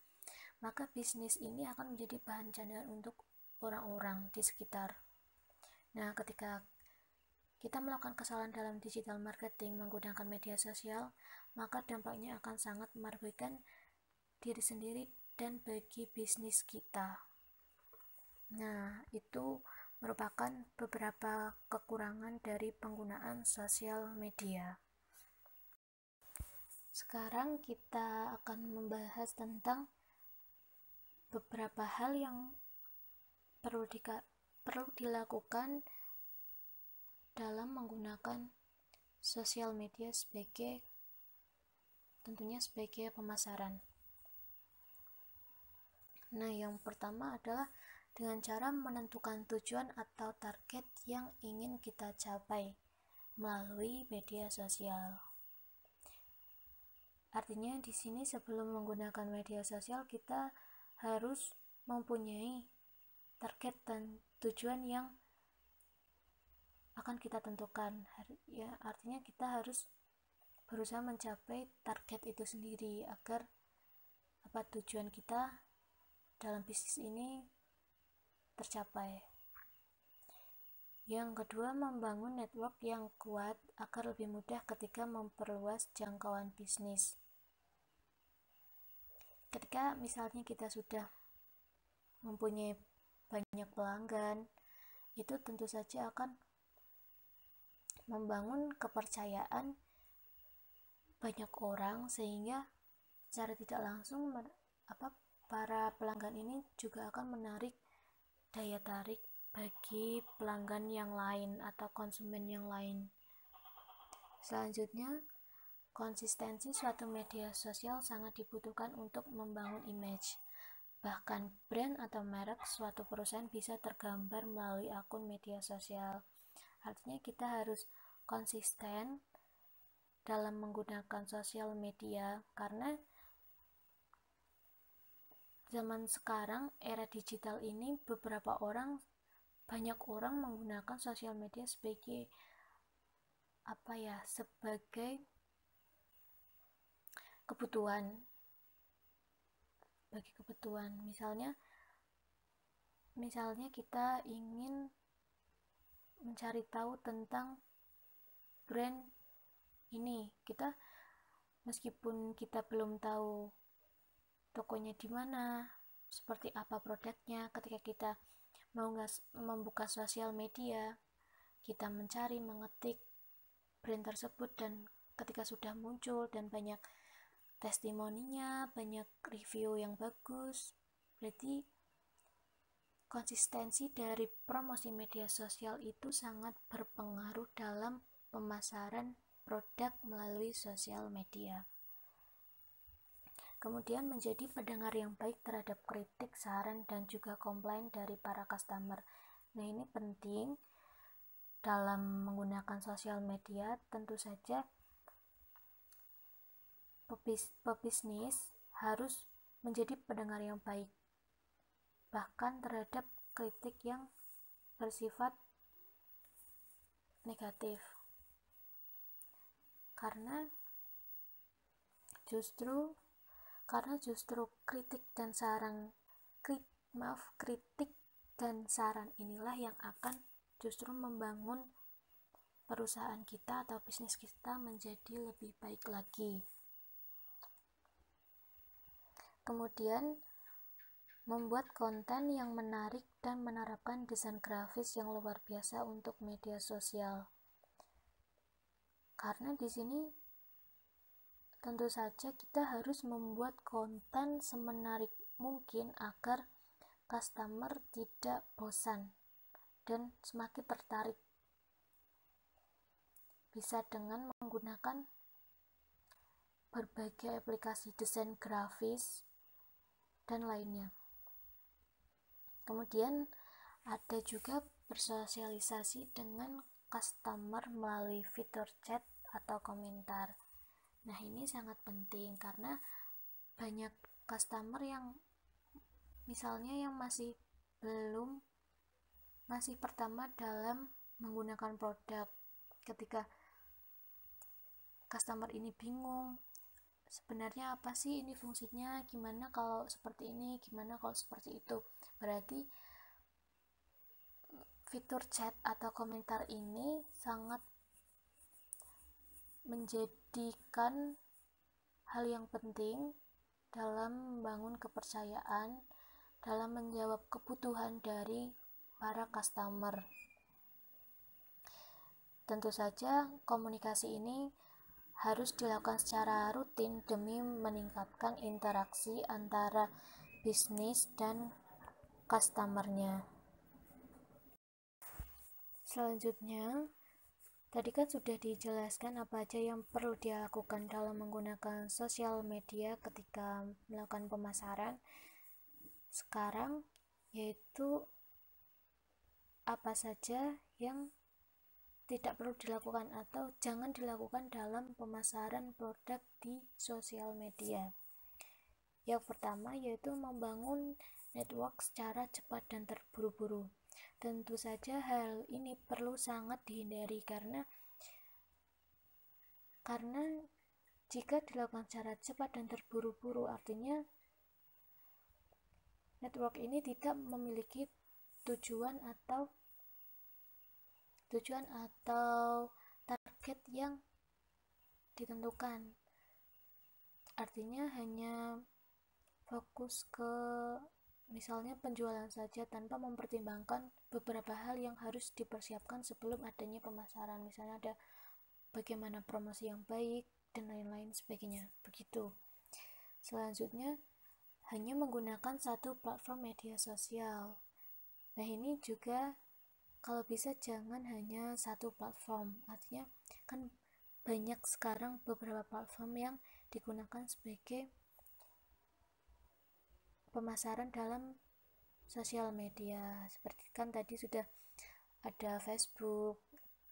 maka bisnis ini akan menjadi bahan candaan untuk orang-orang di sekitar. Nah, ketika kita melakukan kesalahan dalam digital marketing menggunakan media sosial, maka dampaknya akan sangat merugikan diri sendiri dan bagi bisnis kita. Nah, itu merupakan beberapa kekurangan dari penggunaan sosial media. Sekarang kita akan membahas tentang beberapa hal yang perlu dilakukan dalam menggunakan sosial media tentunya sebagai pemasaran. Nah, yang pertama adalah dengan cara menentukan tujuan atau target yang ingin kita capai melalui media sosial. Artinya di sini sebelum menggunakan media sosial kita harus mempunyai target dan tujuan yang akan kita tentukan. Ya, artinya kita harus berusaha mencapai target itu sendiri agar tujuan kita dalam bisnis ini tercapai. Yang kedua, membangun network yang kuat agar lebih mudah ketika memperluas jangkauan bisnis. Ketika misalnya kita sudah mempunyai banyak pelanggan, itu tentu saja akan membangun kepercayaan banyak orang, sehingga secara tidak langsung para pelanggan ini juga akan menarik daya tarik bagi pelanggan yang lain atau konsumen yang lain. Selanjutnya, konsistensi suatu media sosial sangat dibutuhkan untuk membangun image. Bahkan brand atau merek suatu perusahaan bisa tergambar melalui akun media sosial. Artinya kita harus konsisten dalam menggunakan sosial media, karena zaman sekarang, era digital ini, banyak orang menggunakan sosial media sebagai sebagai kebutuhan. Misalnya kita ingin mencari tahu tentang brand ini, meskipun kita belum tahu tokonya di mana, seperti apa produknya, ketika kita mau membuka sosial media, kita mencari, mengetik brand tersebut, dan ketika sudah muncul dan banyak testimoninya, banyak review yang bagus, berarti konsistensi dari promosi media sosial itu sangat berpengaruh dalam pemasaran produk melalui sosial media. Kemudian, menjadi pendengar yang baik terhadap kritik, saran, dan juga komplain dari para customer. Nah, ini penting dalam menggunakan sosial media. Tentu saja pebisnis harus menjadi pendengar yang baik, bahkan terhadap kritik yang bersifat negatif, karena justru kritik dan saran inilah yang akan justru membangun perusahaan kita atau bisnis kita menjadi lebih baik lagi. Kemudian, membuat konten yang menarik dan menerapkan desain grafis yang luar biasa untuk media sosial. Karena di sini tentu saja kita harus membuat konten semenarik mungkin agar customer tidak bosan dan semakin tertarik. Bisa dengan menggunakan berbagai aplikasi desain grafis dan lainnya. Kemudian ada juga bersosialisasi dengan customer melalui fitur chat atau komentar. Nah, ini sangat penting karena banyak customer yang misalnya yang masih pertama dalam menggunakan produk. Ketika customer ini bingung, sebenarnya apa sih ini fungsinya, gimana kalau seperti ini, gimana kalau seperti itu. Berarti fitur chat atau komentar ini sangat menjadikan hal yang penting dalam membangun kepercayaan, dalam menjawab kebutuhan dari para customer. Tentu saja komunikasi ini harus dilakukan secara rutin demi meningkatkan interaksi antara bisnis dan customernya. Selanjutnya, tadi kan sudah dijelaskan apa aja yang perlu dilakukan dalam menggunakan sosial media ketika melakukan pemasaran. Sekarang yaitu apa saja yang tidak perlu dilakukan atau jangan dilakukan dalam pemasaran produk di sosial media. Yang pertama yaitu membangun network secara cepat dan terburu-buru. Tentu saja hal ini perlu sangat dihindari karena jika dilakukan secara cepat dan terburu-buru, artinya network ini tidak memiliki tujuan atau target yang ditentukan. Artinya hanya fokus ke misalnya penjualan saja tanpa mempertimbangkan beberapa hal yang harus dipersiapkan sebelum adanya pemasaran. Misalnya ada bagaimana promosi yang baik dan lain-lain sebagainya. Begitu. Selanjutnya, hanya menggunakan satu platform media sosial. Nah, ini juga kalau bisa jangan hanya satu platform. Artinya kan banyak sekarang beberapa platform yang digunakan sebagai pemasaran dalam sosial media. Seperti kan tadi sudah ada Facebook,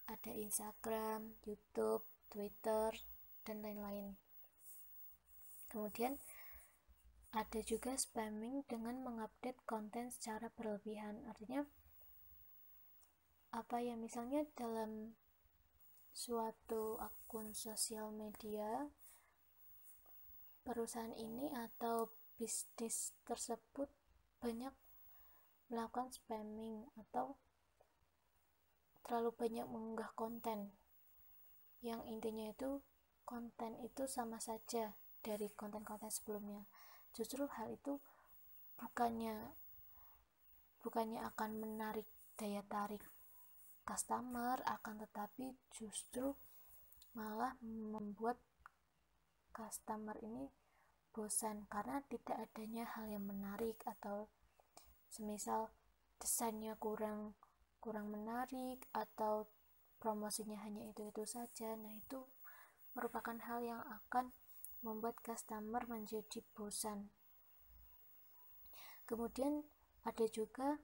ada Instagram, YouTube, Twitter, dan lain-lain. Kemudian ada juga spamming dengan mengupdate konten secara berlebihan. Artinya apa ya, misalnya dalam suatu akun sosial media perusahaan ini atau bisnis tersebut banyak melakukan spamming atau terlalu banyak mengunggah konten yang intinya itu konten itu sama saja dari konten-konten sebelumnya. Justru hal itu bukannya akan menarik daya tarik customer, akan tetapi justru malah membuat customer ini bosan karena tidak adanya hal yang menarik, atau semisal desainnya kurang menarik atau promosinya hanya itu saja. Nah, itu merupakan hal yang akan membuat customer menjadi bosan. Kemudian ada juga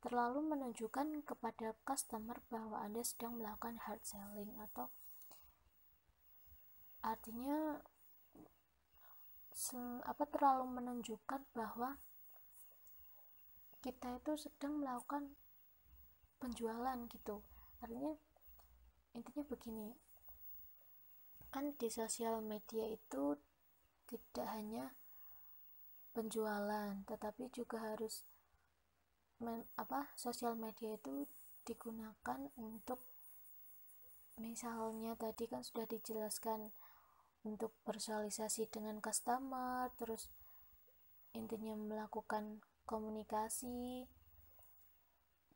terlalu menunjukkan kepada customer bahwa Anda sedang melakukan hard selling, atau artinya terlalu menunjukkan bahwa kita itu sedang melakukan penjualan gitu. Artinya intinya begini, kan di sosial media itu tidak hanya penjualan, tetapi juga harus sosial media itu digunakan untuk misalnya tadi kan sudah dijelaskan untuk bersosialisasi dengan customer, terus intinya melakukan komunikasi,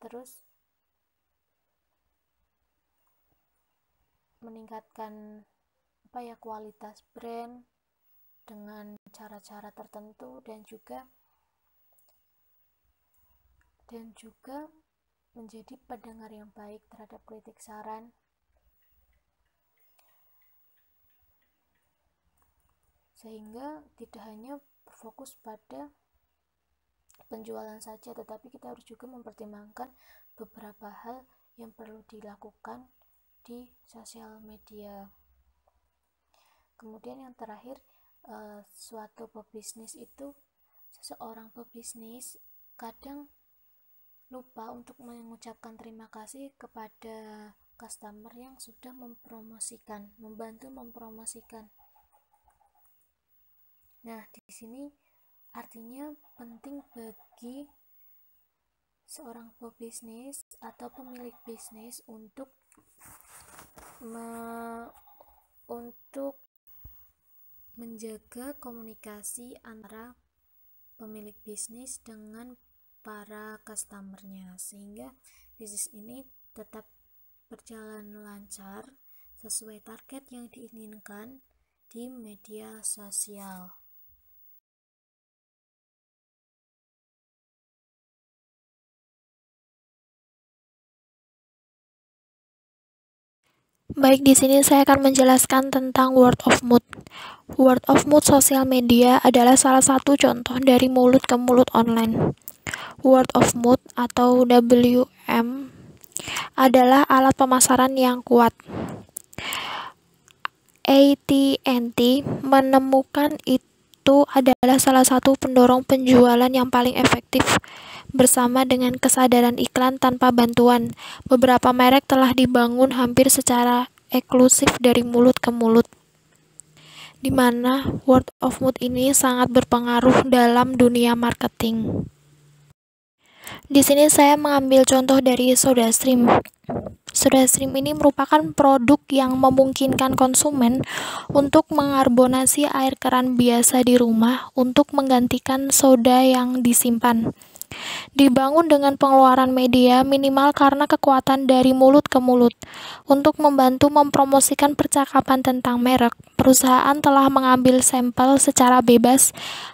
terus meningkatkan kualitas brand dengan cara-cara tertentu, dan juga menjadi pendengar yang baik terhadap kritik saran. Sehingga tidak hanya berfokus pada penjualan saja, tetapi kita harus juga mempertimbangkan beberapa hal yang perlu dilakukan di sosial media. Kemudian yang terakhir, suatu pebisnis itu, seseorang pebisnis kadang lupa untuk mengucapkan terima kasih kepada customer yang sudah membantu mempromosikan. Nah, di sini artinya penting bagi seorang pebisnis atau pemilik bisnis untuk menjaga komunikasi antara pemilik bisnis dengan para customernya, sehingga bisnis ini tetap berjalan lancar sesuai target yang diinginkan di media sosial. Baik, di sini saya akan menjelaskan tentang word of mouth. Word of mouth sosial media adalah salah satu contoh dari mulut ke mulut online. Word of mouth atau WM adalah alat pemasaran yang kuat. AT&T menemukan itu adalah salah satu pendorong penjualan yang paling efektif. Bersama dengan kesadaran iklan tanpa bantuan, beberapa merek telah dibangun hampir secara eksklusif dari mulut ke mulut, di mana word of mouth ini sangat berpengaruh dalam dunia marketing. Di sini saya mengambil contoh dari SodaStream. SodaStream ini merupakan produk yang memungkinkan konsumen untuk mengarbonasi air keran biasa di rumah untuk menggantikan soda yang disimpan. Dibangun dengan pengeluaran media minimal karena kekuatan dari mulut ke mulut. Untuk membantu mempromosikan percakapan tentang merek, perusahaan telah mengambil sampel secara bebas,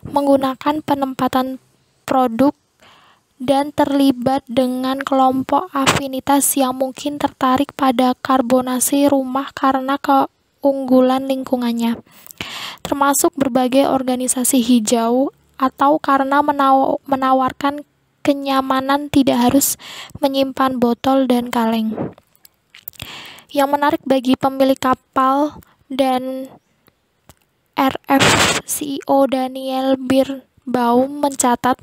menggunakan penempatan produk, dan terlibat dengan kelompok afinitas yang mungkin tertarik pada karbonasi rumah karena keunggulan lingkungannya, termasuk berbagai organisasi hijau, atau karena menawarkan kenyamanan tidak harus menyimpan botol dan kaleng. Yang menarik bagi pemilik kapal dan RF CEO Daniel Birnbaum mencatat,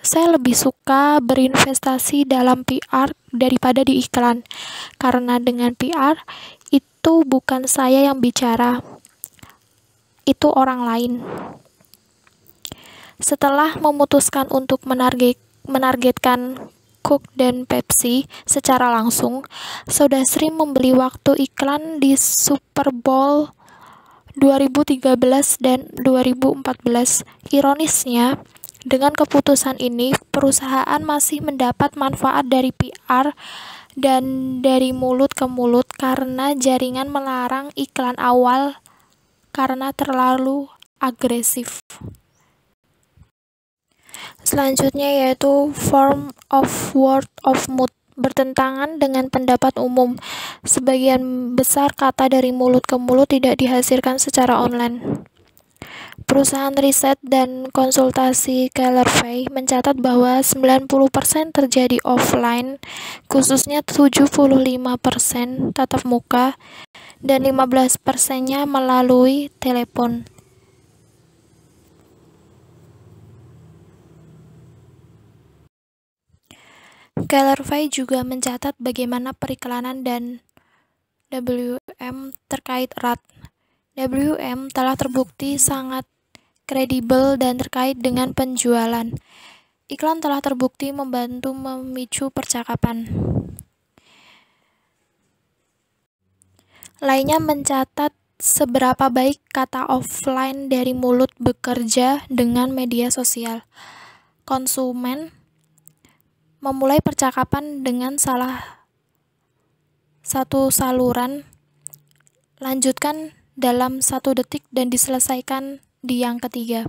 "Saya lebih suka berinvestasi dalam PR daripada di iklan, karena dengan PR, itu bukan saya yang bicara, itu orang lain." Setelah memutuskan untuk menargetkan Coke dan Pepsi secara langsung, SodaStream membeli waktu iklan di Super Bowl 2013 dan 2014. Ironisnya, dengan keputusan ini, perusahaan masih mendapat manfaat dari PR dan dari mulut ke mulut karena jaringan melarang iklan awal karena terlalu agresif. Selanjutnya yaitu form of word of mouth, bertentangan dengan pendapat umum. Sebagian besar kata dari mulut ke mulut tidak dihasilkan secara online. Perusahaan riset dan konsultasi Kellervay mencatat bahwa 90% terjadi offline, khususnya 75% tatap muka, dan 15%-nya melalui telepon. Kellervay juga mencatat bagaimana periklanan dan WM terkait erat. WM telah terbukti sangat kredibel dan terkait dengan penjualan. Iklan telah terbukti membantu memicu percakapan. Lainnya mencatat seberapa baik kata offline dari mulut bekerja dengan media sosial. Konsumen memulai percakapan dengan salah satu saluran, lanjutkan dalam 1 detik dan diselesaikan di yang ketiga.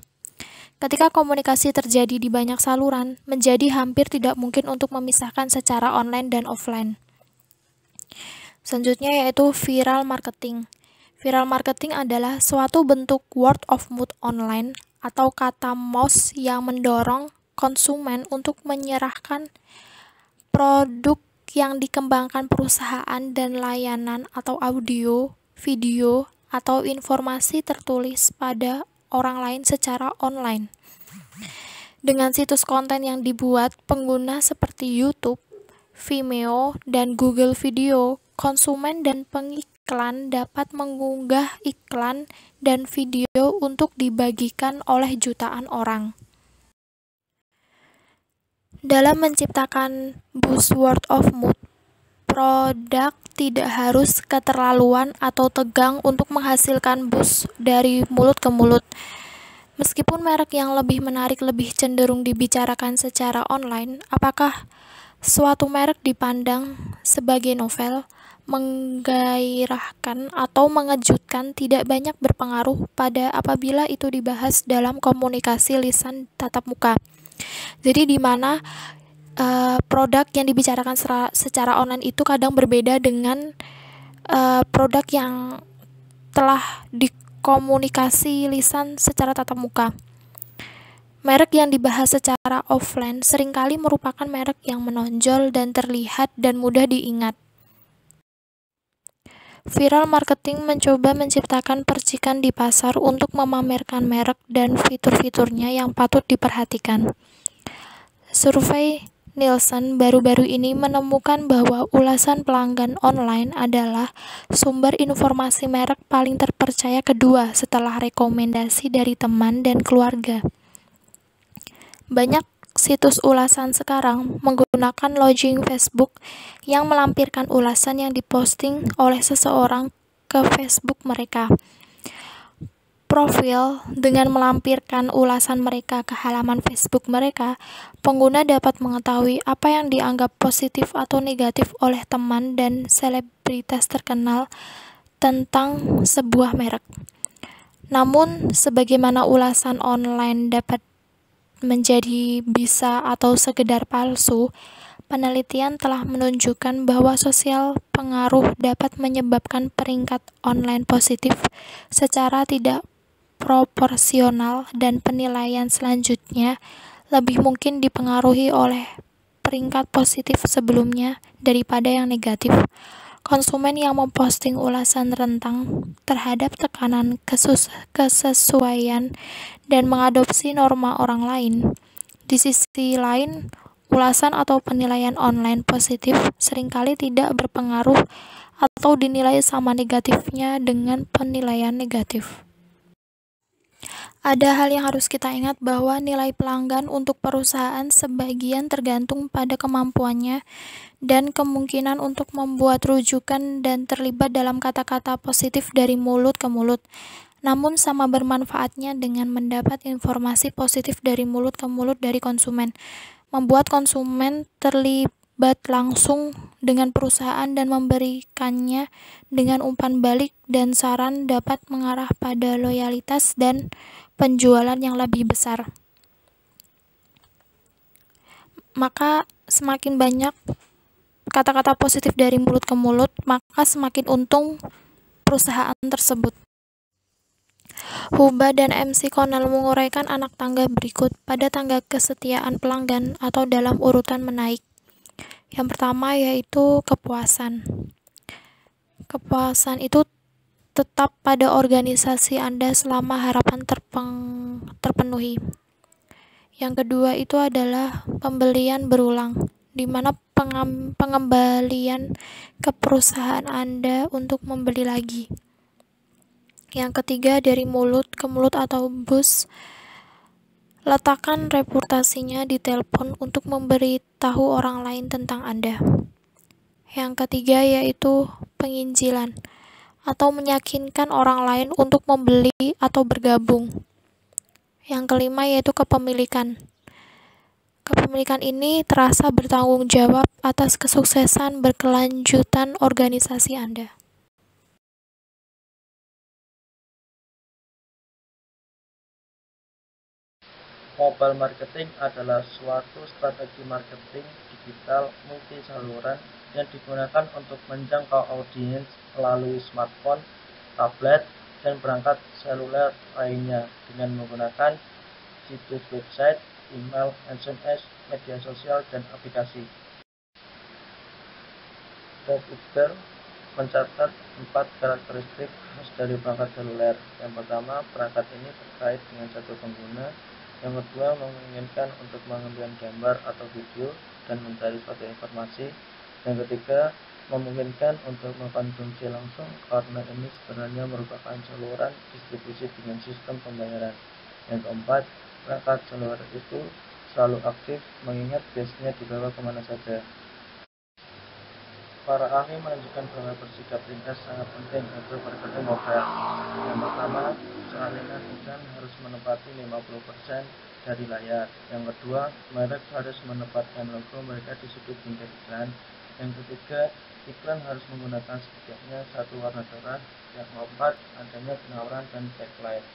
Ketika komunikasi terjadi di banyak saluran, menjadi hampir tidak mungkin untuk memisahkan secara online dan offline. Selanjutnya yaitu viral marketing. Viral marketing adalah suatu bentuk word of mouth online atau kata mouse yang mendorong konsumen untuk menyerahkan produk yang dikembangkan perusahaan dan layanan atau audio, video, atau informasi tertulis pada orang lain secara online. Dengan situs konten yang dibuat pengguna seperti YouTube, Vimeo, dan Google Video, konsumen dan pengiklan dapat mengunggah iklan dan video untuk dibagikan oleh jutaan orang. Dalam menciptakan buzz word of mouth, produk tidak harus keterlaluan atau tegang untuk menghasilkan buzz dari mulut ke mulut. Meskipun merek yang lebih menarik lebih cenderung dibicarakan secara online, apakah suatu merek dipandang sebagai novel, menggairahkan, atau mengejutkan tidak banyak berpengaruh pada apabila itu dibahas dalam komunikasi lisan tatap muka. Jadi di mana produk yang dibicarakan secara online itu kadang berbeda dengan produk yang telah dikomunikasi lisan secara tatap muka. Merek yang dibahas secara offline seringkali merupakan merek yang menonjol dan terlihat dan mudah diingat. Viral marketing mencoba menciptakan percikan di pasar untuk memamerkan merek dan fitur-fiturnya yang patut diperhatikan. Survei Nielsen baru-baru ini menemukan bahwa ulasan pelanggan online adalah sumber informasi merek paling terpercaya kedua setelah rekomendasi dari teman dan keluarga. Banyak situs ulasan sekarang menggunakan login Facebook yang melampirkan ulasan yang diposting oleh seseorang ke Facebook mereka. Profil dengan melampirkan ulasan mereka ke halaman Facebook mereka, pengguna dapat mengetahui apa yang dianggap positif atau negatif oleh teman dan selebritas terkenal tentang sebuah merek. Namun, sebagaimana ulasan online dapat menjadi bisa atau sekedar palsu, penelitian telah menunjukkan bahwa sosial pengaruh dapat menyebabkan peringkat online positif secara tidak proporsional dan penilaian selanjutnya lebih mungkin dipengaruhi oleh peringkat positif sebelumnya daripada yang negatif. Konsumen yang memposting ulasan rentang terhadap tekanan kesesuaian dan mengadopsi norma orang lain. Di sisi lain, ulasan atau penilaian online positif seringkali tidak berpengaruh atau dinilai sama negatifnya dengan penilaian negatif. Ada hal yang harus kita ingat bahwa nilai pelanggan untuk perusahaan sebagian tergantung pada kemampuannya dan kemungkinan untuk membuat rujukan dan terlibat dalam kata-kata positif dari mulut ke mulut. Namun sama bermanfaatnya dengan mendapat informasi positif dari mulut ke mulut dari konsumen. Membuat konsumen terlibat langsung dengan perusahaan dan memberikannya dengan umpan balik dan saran dapat mengarah pada loyalitas dan penjualan yang lebih besar. Maka semakin banyak kata-kata positif dari mulut ke mulut, maka semakin untung perusahaan tersebut. Huba dan MC Connell menguraikan anak tangga berikut pada tangga kesetiaan pelanggan atau dalam urutan menaik. Yang pertama yaitu kepuasan. Kepuasan itu tetap pada organisasi Anda selama harapan terpenuhi. Yang kedua itu adalah pembelian berulang, di mana pengembalian ke perusahaan Anda untuk membeli lagi. Yang ketiga dari mulut ke mulut atau bus, letakkan reputasinya di telepon untuk memberitahu orang lain tentang Anda. Yang ketiga yaitu penginjilan, atau meyakinkan orang lain untuk membeli atau bergabung. Yang kelima yaitu kepemilikan. Kepemilikan ini terasa bertanggung jawab atas kesuksesan berkelanjutan organisasi Anda. Mobile marketing adalah suatu strategi marketing digital multi-saluran yang digunakan untuk menjangkau audiens melalui smartphone, tablet, dan perangkat seluler lainnya dengan menggunakan situs website, email, SMS, media sosial, dan aplikasi. Google mencatat 4 karakteristik khas dari perangkat seluler. Yang pertama, perangkat ini terkait dengan satu pengguna. Yang kedua, memungkinkan untuk mengambil gambar atau video dan mencari suatu informasi. Yang ketiga, memungkinkan untuk mengkonsumsi langsung karena ini sebenarnya merupakan saluran distribusi dengan sistem pembayaran. Yang keempat, perangkat seluler itu selalu aktif mengingat biasanya dibawa kemana saja. Para ahli menunjukkan bahwa bersikap ringkas sangat penting untuk marketing mobile. Yang pertama, salinan iklan harus menempati 50% dari layar. Yang kedua, merek harus menempatkan logo mereka di sudut bingkai iklan. Yang ketiga, iklan harus menggunakan setidaknya satu warna cerah. Yang keempat, adanya penawaran dan tagline.